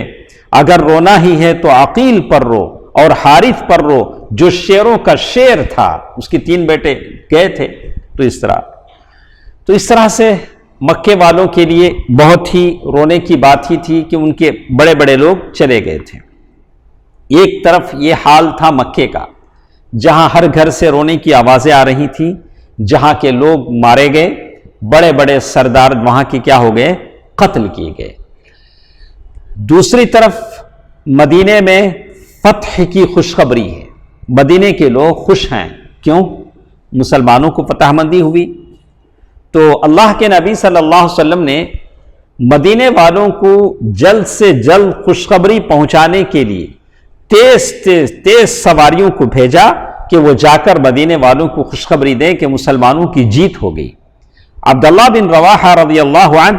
اگر رونا ہی ہے تو عقیل پر رو اور حارث پر رو جو شیروں کا شیر تھا، اس کے 3 بیٹے گئے تھے۔ تو اس طرح سے مکے والوں کے لیے بہت ہی رونے کی بات ہی تھی کہ ان کے بڑے بڑے لوگ چلے گئے تھے۔ ایک طرف یہ حال تھا مکے کا جہاں ہر گھر سے رونے کی آوازیں آ رہی تھی، جہاں کے لوگ مارے گئے، بڑے بڑے سردار وہاں کے کیا ہو گئے؟ قتل کیے گئے۔ دوسری طرف مدینے میں فتح کی خوشخبری ہے، مدینے کے لوگ خوش ہیں، کیوں؟ مسلمانوں کو فتح مندی ہوئی۔ تو اللہ کے نبی صلی اللہ علیہ وسلم نے مدینے والوں کو جلد سے جلد خوشخبری پہنچانے کے لیے تیز سواریوں کو بھیجا کہ وہ جا کر مدینے والوں کو خوشخبری دیں کہ مسلمانوں کی جیت ہو گئی۔ عبداللہ بن رواحہ رضی اللہ عنہ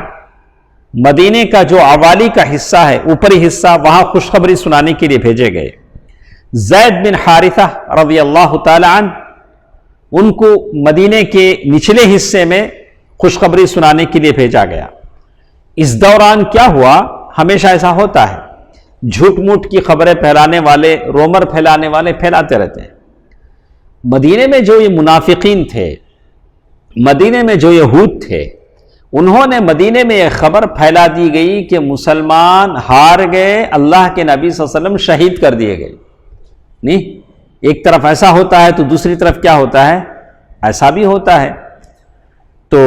مدینے کا جو عوالی کا حصہ ہے، اوپری حصہ، وہاں خوشخبری سنانے کے لیے بھیجے گئے۔ زید بن حارثہ رضی اللہ تعالی عنہ ان کو مدینے کے نچلے حصے میں خوشخبری سنانے کے لیے بھیجا گیا۔ اس دوران کیا ہوا؟ ہمیشہ ایسا ہوتا ہے، جھوٹ موٹ کی خبریں پھیلانے والے، رومر پھیلانے والے پھیلاتے رہتے ہیں۔ مدینے میں جو یہ منافقین تھے، مدینے میں جو یہود تھے، انہوں نے مدینے میں ایک خبر پھیلا دی گئی کہ مسلمان ہار گئے، اللہ کے نبی صلی اللہ علیہ وسلم شہید کر دیے گئے۔ نہیں، ایک طرف ایسا ہوتا ہے تو دوسری طرف کیا ہوتا ہے؟ ایسا بھی ہوتا ہے۔ تو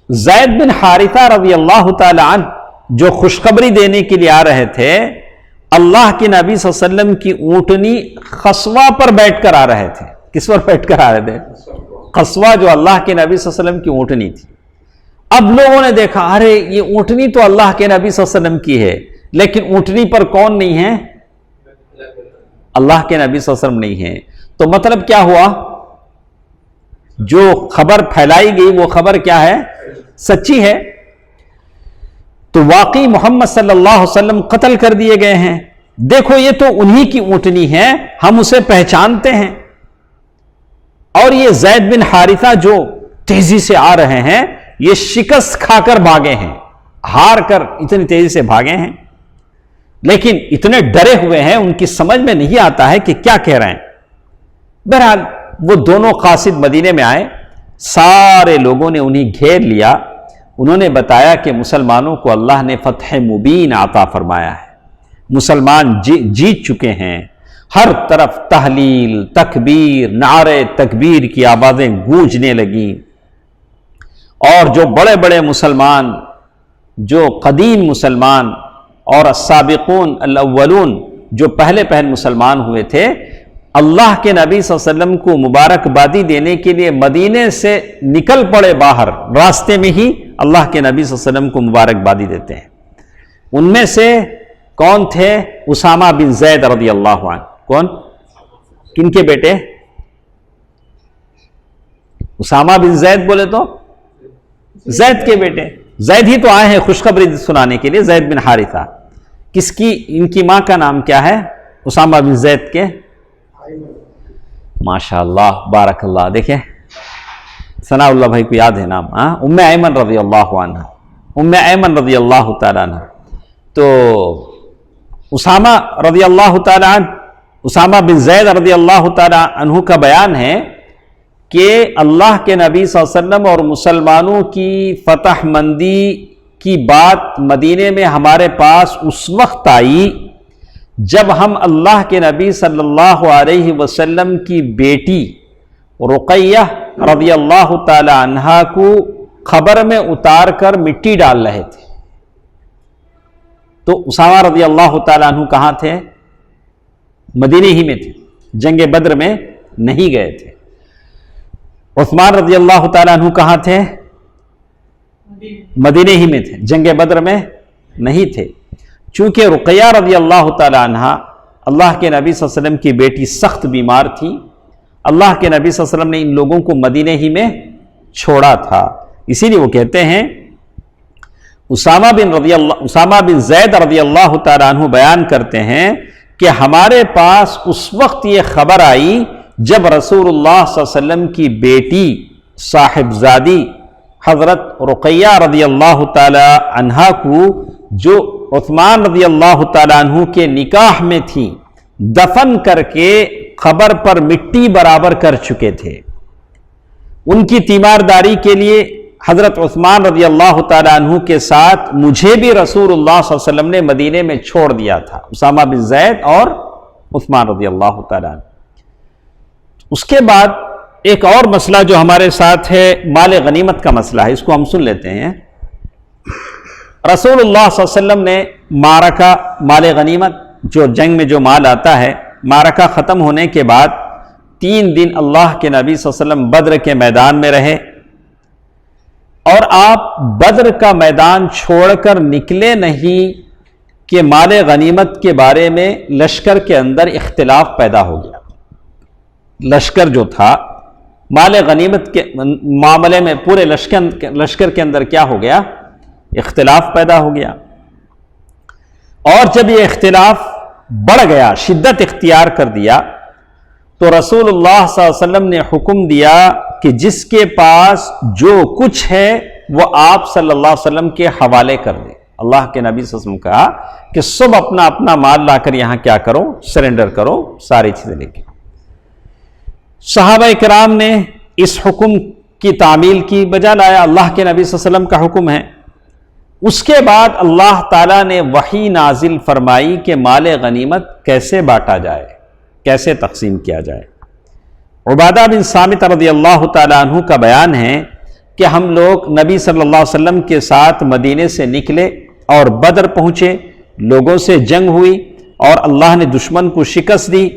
زید بن حارثہ رضی اللہ تعالی عنہ جو خوشخبری دینے کے لیے آ رہے تھے، اللہ کے نبی صلی اللہ علیہ وسلم کی اونٹنی خصوہ پر بیٹھ کر آ رہے تھے۔ کس پر بیٹھ کر آ رہے تھے؟ خصوہ، جو اللہ کے نبی صلی اللہ علیہ وسلم کی اونٹنی تھی۔ اب لوگوں نے دیکھا، ارے یہ اونٹنی تو اللہ کے نبی صلی اللہ علیہ وسلم کی ہے، لیکن اونٹنی پر کون نہیں ہے؟ اللہ کے نبی صلی اللہ علیہ وسلم نہیں ہے۔ تو مطلب کیا ہوا؟ جو خبر پھیلائی گئی وہ خبر کیا ہے؟ سچی ہے۔ تو واقعی محمد صلی اللہ علیہ وسلم قتل کر دیے گئے ہیں۔ دیکھو یہ تو انہی کی اونٹنی ہے، ہم اسے پہچانتے ہیں۔ اور یہ زید بن حارثہ جو تیزی سے آ رہے ہیں، یہ شکست کھا کر بھاگے ہیں، ہار کر اتنی تیزی سے بھاگے ہیں، لیکن اتنے ڈرے ہوئے ہیں، ان کی سمجھ میں نہیں آتا ہے کہ کیا کہہ رہے ہیں۔ بہرحال وہ دونوں قاصد مدینے میں آئے، سارے لوگوں نے انہیں گھیر لیا۔ انہوں نے بتایا کہ مسلمانوں کو اللہ نے فتح مبین عطا فرمایا ہے، مسلمان جیت چکے ہیں۔ ہر طرف تحلیل، تکبیر، نعرے تکبیر کی آوازیں گونجنے لگیں، اور جو بڑے بڑے مسلمان، جو قدیم مسلمان اور السابقون الاولون، جو پہلے مسلمان ہوئے تھے، اللہ کے نبی صلی اللہ علیہ وسلم کو مبارکبادی دینے کے لیے مدینے سے نکل پڑے باہر، راستے میں ہی اللہ کے نبی صلی اللہ علیہ وسلم کو مبارکبادی دیتے ہیں۔ ان میں سے کون تھے؟ اسامہ بن زید رضی اللہ عنہ۔ کون؟ کن کے بیٹے؟ اسامہ بن زید بولے تو زید کے بیٹے، زید ہی تو آئے ہیں خوشخبری سنانے کے لیے، زید بن حارثہ۔ کس کی؟ ان کی ماں کا نام کیا ہے؟ اسامہ بن زید کے؟ ماشاءاللہ، بارک اللہ۔ دیکھیں ثناء اللہ بھائی کو یاد ہے نام، ام ایمن رضی اللہ عنہ، ام ایمن رضی اللہ تعالیٰ عنہ۔ تو اسامہ رضی اللہ تعالیٰ عنہ، اسامہ بن زید رضی اللہ تعالیٰ عنہ کا بیان ہے کہ اللہ کے نبی صلی اللہ علیہ وسلم اور مسلمانوں کی فتح مندی کی بات مدینے میں ہمارے پاس اس وقت آئی جب ہم اللہ کے نبی صلی اللہ علیہ وسلم کی بیٹی رقیہ رضی اللہ تعالی عنہا کو خبر میں اتار کر مٹی ڈال رہے تھے۔ تو اسامہ رضی اللہ تعالی عنہ کہاں تھے؟ مدینے ہی میں تھے، جنگ بدر میں نہیں گئے تھے۔ عثمان رضی اللہ تعالی عنہ کہاں تھے؟ مدینے ہی میں تھے، جنگ بدر میں نہیں تھے۔ چونکہ رقیہ رضی اللہ تعالی عنہ اللہ کے نبی صلی اللہ علیہ وسلم کی بیٹی سخت بیمار تھی، اللہ کے نبی صلی اللہ علیہ وسلم نے ان لوگوں کو مدینے ہی میں چھوڑا تھا۔ اسی لیے وہ کہتے ہیں، اسامہ بن زید رضی اللہ تعالیٰ عنہ بیان کرتے ہیں کہ ہمارے پاس اس وقت یہ خبر آئی جب رسول اللہ صلی اللہ علیہ وسلم کی بیٹی صاحبزادی حضرت رقیہ رضی اللہ تعالی عنہا کو، جو عثمان رضی اللہ تعالیٰ عنہ کے نکاح میں تھی، دفن کر کے قبر پر مٹی برابر کر چکے تھے۔ ان کی تیمارداری کے لیے حضرت عثمان رضی اللہ تعالیٰ عنہ کے ساتھ مجھے بھی رسول اللہ صلی اللہ علیہ وسلم نے مدینے میں چھوڑ دیا تھا، اسامہ بن زید اور عثمان رضی اللہ تعالیٰ عنہ۔ اس کے بعد ایک اور مسئلہ جو ہمارے ساتھ ہے، مال غنیمت کا مسئلہ ہے، اس کو ہم سن لیتے ہیں۔ رسول اللہ صلی اللہ علیہ وسلم نے معرکہ، مال غنیمت جو جنگ میں جو مال آتا ہے، معرکہ ختم ہونے کے بعد 3 دن اللہ کے نبی صلی اللہ علیہ وسلم بدر کے میدان میں رہے، اور آپ بدر کا میدان چھوڑ کر نکلے نہیں کہ مال غنیمت کے بارے میں لشکر کے اندر اختلاف پیدا ہو گیا۔ لشکر جو تھا، مال غنیمت کے معاملے میں پورے لشکر کے اندر کیا ہو گیا؟ اختلاف پیدا ہو گیا۔ اور جب یہ اختلاف بڑھ گیا، شدت اختیار کر دیا، تو رسول اللہ صلی اللہ علیہ وسلم نے حکم دیا کہ جس کے پاس جو کچھ ہے وہ آپ صلی اللہ علیہ وسلم کے حوالے کر دے۔ اللہ کے نبی صلی اللہ علیہ وسلم کہا کہ سب اپنا اپنا مال لا کر یہاں کیا کرو؟ سرنڈر کرو، ساری چیزیں لے کے۔ صحابہ کرام نے اس حکم کی تعمیل کی، بجا لایا، اللہ کے نبی صلی اللہ علیہ وسلم کا حکم ہے۔ اس کے بعد اللہ تعالیٰ نے وحی نازل فرمائی کہ مال غنیمت کیسے بانٹا جائے، کیسے تقسیم کیا جائے۔ عبادہ بن صامت رضی اللہ تعالیٰ عنہ کا بیان ہے کہ ہم لوگ نبی صلی اللہ علیہ وسلم کے ساتھ مدینے سے نکلے اور بدر پہنچے، لوگوں سے جنگ ہوئی اور اللہ نے دشمن کو شکست دی.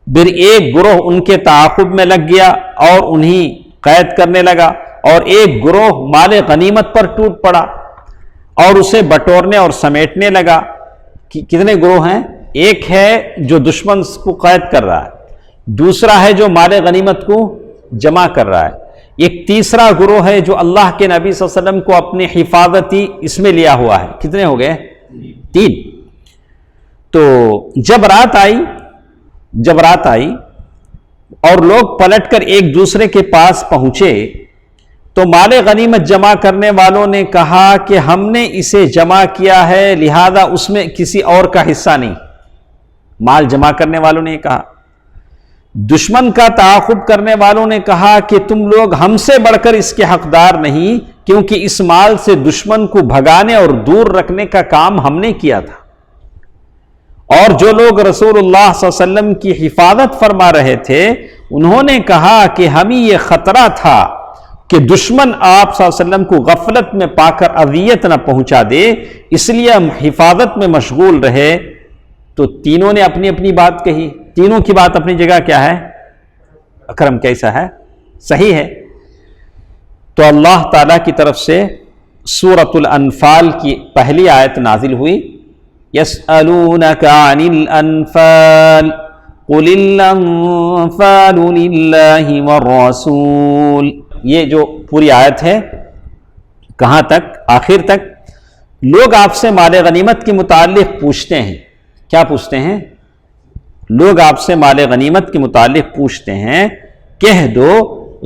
پھر ایک گروہ ان کے تعاقب میں لگ گیا اور انہیں قید کرنے لگا، اور ایک گروہ مال غنیمت پر ٹوٹ پڑا اور اسے بٹورنے اور سمیٹنے لگا. کتنے گروہ ہیں؟ ایک ہے جو دشمن کو قید کر رہا ہے، دوسرا ہے جو مال غنیمت کو جمع کر رہا ہے، ایک تیسرا گروہ ہے جو اللہ کے نبی صلی اللہ علیہ وسلم کو اپنی حفاظتی اس میں لیا ہوا ہے. کتنے ہو گئے؟ 3. تو جب رات آئی اور لوگ پلٹ کر ایک دوسرے کے پاس پہنچے تو مال غنیمت جمع کرنے والوں نے کہا کہ ہم نے اسے جمع کیا ہے، لہذا اس میں کسی اور کا حصہ نہیں. مال جمع کرنے والوں نے کہا. دشمن کا تعاقب کرنے والوں نے کہا کہ تم لوگ ہم سے بڑھ کر اس کے حقدار نہیں، کیونکہ اس مال سے دشمن کو بھگانے اور دور رکھنے کا کام ہم نے کیا تھا. اور جو لوگ رسول اللہ صلی اللہ علیہ وسلم کی حفاظت فرما رہے تھے انہوں نے کہا کہ ہمیں یہ خطرہ تھا کہ دشمن آپ صلی اللہ علیہ وسلم کو غفلت میں پا کر اذیت نہ پہنچا دے، اس لیے ہم حفاظت میں مشغول رہے. تو تینوں نے اپنی اپنی بات کہی. تینوں کی بات اپنی جگہ کیا ہے؟ اکرم کیسا ہے؟ صحیح ہے. تو اللہ تعالی کی طرف سے سورۃ الانفال کی پہلی آیت نازل ہوئی. يَسْأَلُونَكَ عَنِ الْأَنفَالِ قُلِ الْأَنفَالُ لِلَّهِ وَالرَّسُولِ. یہ جو پوری آیت ہے کہاں تک؟ آخر تک. لوگ آپ سے مال غنیمت کے متعلق پوچھتے ہیں. کیا پوچھتے ہیں؟ لوگ آپ سے مال غنیمت کے متعلق پوچھتے ہیں. کہہ دو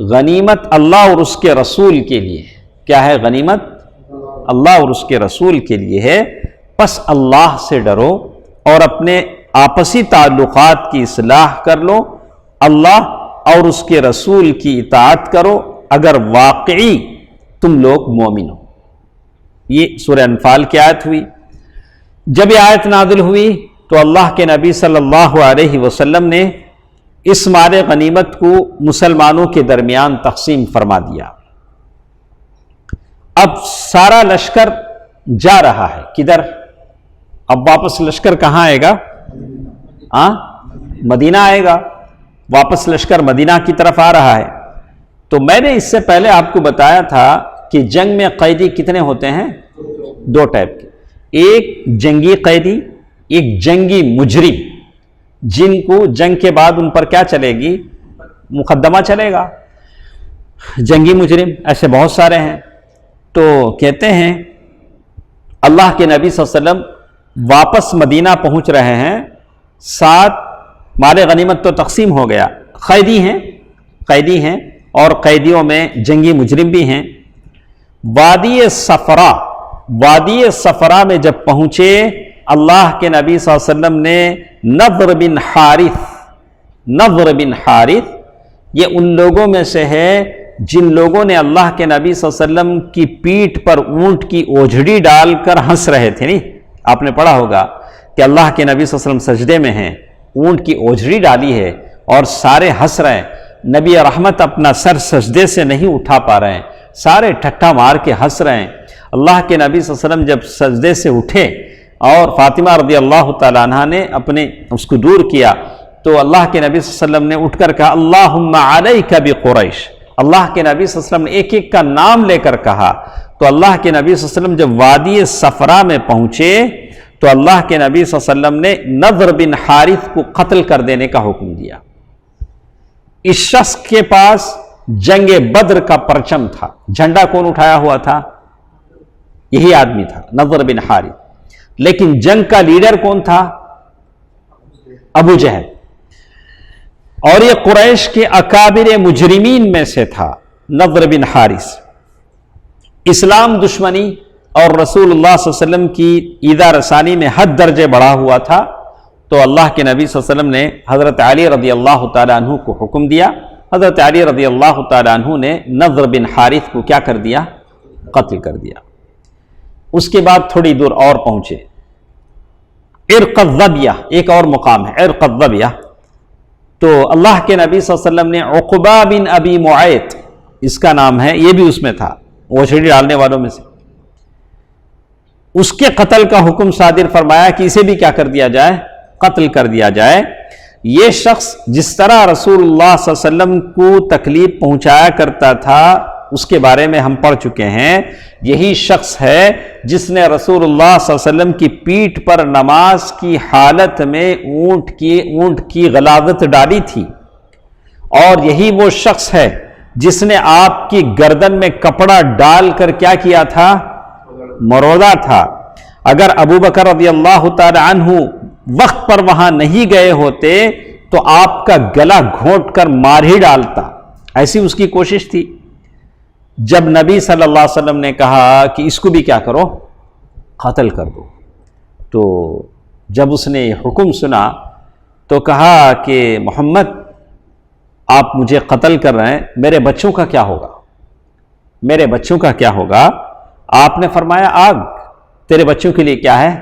غنیمت اللہ اور اس کے رسول کے لیے. کیا ہے غنیمت؟ اللہ اور اس کے رسول کے لیے ہے. پس اللہ سے ڈرو اور اپنے آپسی تعلقات کی اصلاح کر لو. اللہ اور اس کے رسول کی اطاعت کرو اگر واقعی تم لوگ مومن ہو. یہ سورہ انفال کی آیت ہوئی. جب یہ آیت نازل ہوئی تو اللہ کے نبی صلی اللہ علیہ وسلم نے اس مال غنیمت کو مسلمانوں کے درمیان تقسیم فرما دیا. اب سارا لشکر جا رہا ہے. کدھر؟ اب واپس لشکر کہاں آئے گا؟ مدینہ آئے گا. واپس لشکر مدینہ کی طرف آ رہا ہے. تو میں نے اس سے پہلے آپ کو بتایا تھا کہ جنگ میں قیدی کتنے ہوتے ہیں؟ 2 ٹائپ کے. ایک جنگی قیدی، ایک جنگی مجرم، جن کو جنگ کے بعد ان پر کیا چلے گی؟ مقدمہ چلے گا. جنگی مجرم ایسے بہت سارے ہیں. تو کہتے ہیں اللہ کے نبی صلی اللہ علیہ وسلم واپس مدینہ پہنچ رہے ہیں. ساتھ مال غنیمت تو تقسیم ہو گیا. قیدی ہیں اور قیدیوں میں جنگی مجرم بھی ہیں. وادی صفرا میں جب پہنچے اللہ کے نبی صلی اللہ علیہ وسلم نے نضر بن حارث، یہ ان لوگوں میں سے ہے جن لوگوں نے اللہ کے نبی صلی اللہ علیہ وسلم کی پیٹھ پر اونٹ کی اوجھڑی ڈال کر ہنس رہے تھے. نہیں آپ نے پڑھا ہوگا کہ اللہ کے نبی صلی اللہ علیہ وسلم سجدے میں ہیں، اونٹ کی اوجھڑی ڈالی ہے اور سارے ہنس رہے ہیں. نبی رحمت اپنا سر سجدے سے نہیں اٹھا پا رہے ہیں، سارے ٹھٹھا مار کے ہنس رہے ہیں. اللہ کے نبی صلی اللہ علیہ وسلم جب سجدے سے اٹھے اور فاطمہ رضی اللہ تعالیٰ عنہ نے اس کو دور کیا تو اللہ کے نبی صلی اللہ علیہ وسلم نے اٹھ کر کہا اللہم علیک بقریش. اللہ کے نبی صلی اللہ علیہ وسلم نے ایک ایک کا نام لے کر کہا. تو اللہ کے نبی صلی اللہ علیہ وسلم جب وادی صفرا میں پہنچے تو اللہ کے نبی صلی اللہ علیہ وسلم نے نضر بن حارث کو قتل کر دینے کا حکم دیا. اس شخص کے پاس جنگ بدر کا پرچم تھا. جھنڈا کون اٹھایا ہوا تھا؟ یہی آدمی تھا، نضر بن حارث. لیکن جنگ کا لیڈر کون تھا؟ ابو جہل. اور یہ قریش کے اکابر مجرمین میں سے تھا نضر بن حارث. اسلام دشمنی اور رسول اللہ صلی اللہ علیہ وسلم کی ایذا رسانی میں حد درجے بڑھا ہوا تھا. تو اللہ کے نبی صلی اللہ علیہ وسلم نے حضرت علی رضی اللہ تعالیٰ عنہ کو حکم دیا. حضرت علی رضی اللہ تعالیٰ عنہ نے نضر بن حارث کو کیا کر دیا؟ قتل کر دیا. اس کے بعد تھوڑی دور اور پہنچے. عرق الظبیہ ایک اور مقام ہے، عرق الظبیہ. تو اللہ کے نبی صلی اللہ علیہ وسلم نے عقبہ بن ابی معیط، اس کا نام ہے، یہ بھی اس میں تھا، اوجھڑی ڈالنے والوں میں سے. اس کے قتل کا حکم صادر فرمایا کہ اسے بھی کیا کر دیا جائے؟ قتل کر دیا جائے۔ یہ شخص جس طرح رسول اللہ صلی اللہ علیہ وسلم کو تکلیف پہنچایا کرتا تھا اس کے بارے میں ہم پڑھ چکے ہیں۔ یہی شخص ہے جس نے رسول اللہ صلی اللہ علیہ وسلم کی پیٹھ پر نماز کی حالت میں اونٹ کی غلاظت ڈالی تھی، اور یہی وہ شخص ہے جس نے آپ کی گردن میں کپڑا ڈال کر کیا کیا تھا؟ مروڑا تھا۔ اگر ابو بکر رضی اللہ تعالی عنہ وقت پر وہاں نہیں گئے ہوتے تو آپ کا گلا گھونٹ کر مار ہی ڈالتا، ایسی اس کی کوشش تھی۔ جب نبی صلی اللہ علیہ وسلم نے کہا کہ اس کو بھی کیا کرو؟ قتل کر دو، تو جب اس نے یہ حکم سنا تو کہا کہ محمد آپ مجھے قتل کر رہے ہیں، میرے بچوں کا کیا ہوگا؟ میرے بچوں کا کیا ہوگا؟ آپ نے فرمایا آگ، تیرے بچوں کے لیے کیا ہے؟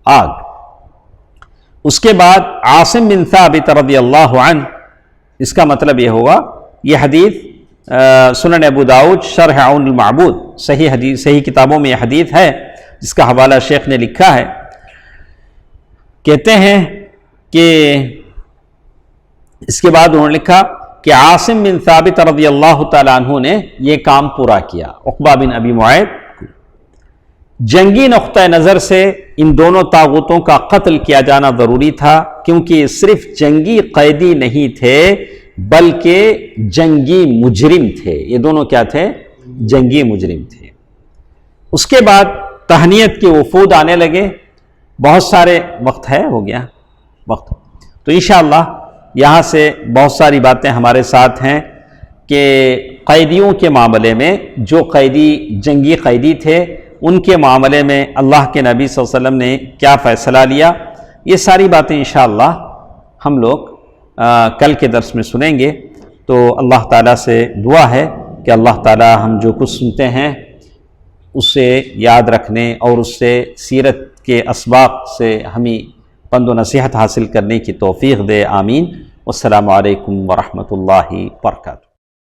آگ۔ اس کے بعد عاصم بن ثابت رضی اللہ عنہ، اس کا مطلب یہ ہوگا، یہ حدیث سنن ابو داؤد شرح عون المعبود، صحیح کتابوں میں یہ حدیث ہے جس کا حوالہ شیخ نے لکھا ہے۔ کہتے ہیں کہ اس کے بعد انہوں نے لکھا کہ عاصم بن ثابت رضی اللہ تعالیٰ عنہ نے یہ کام پورا کیا عقبہ بن ابی معیط۔ جنگی نقطہ نظر سے ان دونوں طاغوتوں کا قتل کیا جانا ضروری تھا، کیونکہ صرف جنگی قیدی نہیں تھے بلکہ جنگی مجرم تھے۔ یہ دونوں کیا تھے؟ جنگی مجرم تھے۔ اس کے بعد تہنیت کے وفود آنے لگے، بہت سارے وقت ہے، ہو گیا وقت، تو انشاءاللہ یہاں سے بہت ساری باتیں ہمارے ساتھ ہیں کہ قیدیوں کے معاملے میں جو قیدی جنگی قیدی تھے ان کے معاملے میں اللہ کے نبی صلی اللہ علیہ وسلم نے کیا فیصلہ لیا، یہ ساری باتیں انشاءاللہ ہم لوگ کل کے درس میں سنیں گے۔ تو اللہ تعالیٰ سے دعا ہے کہ اللہ تعالیٰ ہم جو کچھ سنتے ہیں اسے یاد رکھنے اور اس سے سیرت کے اسباق سے ہمیں پند و نصیحت حاصل کرنے کی توفیق دے، آمین۔ والسلام علیکم ورحمۃ اللہ وبرکاتہ۔